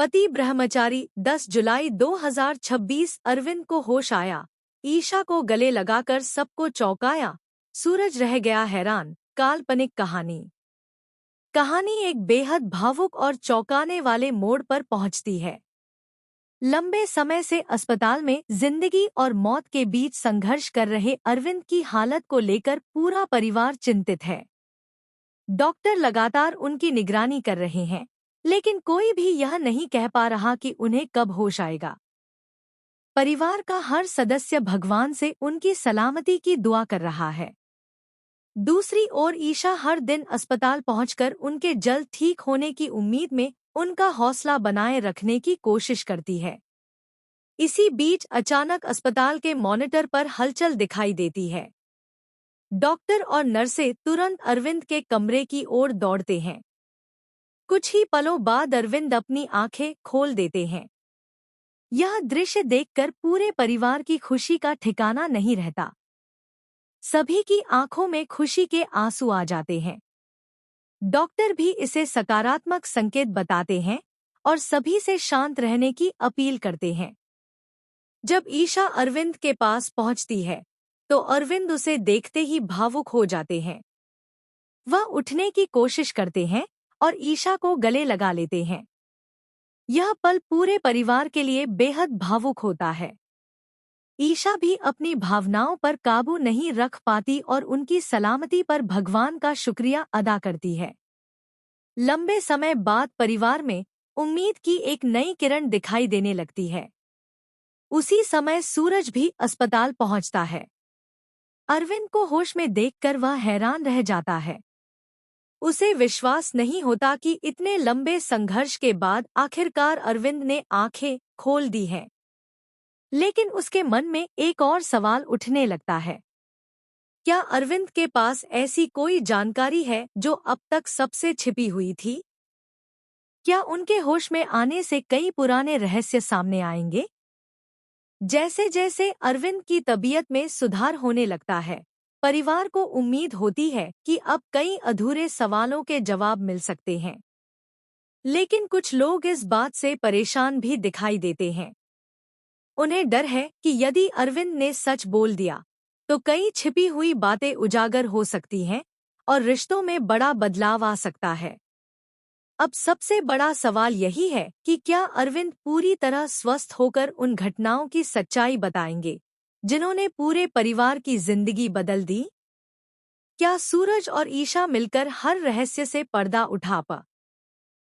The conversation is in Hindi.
पति ब्रह्मचारी 10 जुलाई 2026 अरविंद को होश आया, ईशा को गले लगाकर सबको चौंकाया, सूरज रह गया हैरान। काल्पनिक कहानी एक बेहद भावुक और चौंकाने वाले मोड़ पर पहुंचती है। लंबे समय से अस्पताल में जिंदगी और मौत के बीच संघर्ष कर रहे अरविंद की हालत को लेकर पूरा परिवार चिंतित है। डॉक्टर लगातार उनकी निगरानी कर रहे हैं, लेकिन कोई भी यह नहीं कह पा रहा कि उन्हें कब होश आएगा। परिवार का हर सदस्य भगवान से उनकी सलामती की दुआ कर रहा है। दूसरी ओर ईशा हर दिन अस्पताल पहुंचकर उनके जल्द ठीक होने की उम्मीद में उनका हौसला बनाए रखने की कोशिश करती है। इसी बीच अचानक अस्पताल के मॉनिटर पर हलचल दिखाई देती है। डॉक्टर और नर्सें तुरंत अरविंद के कमरे की ओर दौड़ते हैं। कुछ ही पलों बाद अरविंद अपनी आंखें खोल देते हैं। यह दृश्य देखकर पूरे परिवार की खुशी का ठिकाना नहीं रहता। सभी की आंखों में खुशी के आंसू आ जाते हैं। डॉक्टर भी इसे सकारात्मक संकेत बताते हैं और सभी से शांत रहने की अपील करते हैं। जब ईशा अरविंद के पास पहुंचती है, तो अरविंद उसे देखते ही भावुक हो जाते हैं। वह उठने की कोशिश करते हैं और ईशा को गले लगा लेते हैं। यह पल पूरे परिवार के लिए बेहद भावुक होता है। ईशा भी अपनी भावनाओं पर काबू नहीं रख पाती और उनकी सलामती पर भगवान का शुक्रिया अदा करती है। लंबे समय बाद परिवार में उम्मीद की एक नई किरण दिखाई देने लगती है। उसी समय सूरज भी अस्पताल पहुंचता है। अरविंद को होश में देखकर वह हैरान रह जाता है। उसे विश्वास नहीं होता कि इतने लंबे संघर्ष के बाद आखिरकार अरविंद ने आंखें खोल दी हैं। लेकिन उसके मन में एक और सवाल उठने लगता है। क्या अरविंद के पास ऐसी कोई जानकारी है जो अब तक सबसे छिपी हुई थी? क्या उनके होश में आने से कई पुराने रहस्य सामने आएंगे? जैसे जैसे अरविंद की तबीयत में सुधार होने लगता है, परिवार को उम्मीद होती है कि अब कई अधूरे सवालों के जवाब मिल सकते हैं। लेकिन कुछ लोग इस बात से परेशान भी दिखाई देते हैं। उन्हें डर है कि यदि अरविंद ने सच बोल दिया, तो कई छिपी हुई बातें उजागर हो सकती हैं और रिश्तों में बड़ा बदलाव आ सकता है। अब सबसे बड़ा सवाल यही है कि क्या अरविंद पूरी तरह स्वस्थ होकर उन घटनाओं की सच्चाई बताएंगे, जिन्होंने पूरे परिवार की जिंदगी बदल दी? क्या सूरज और ईशा मिलकर हर रहस्य से पर्दा उठा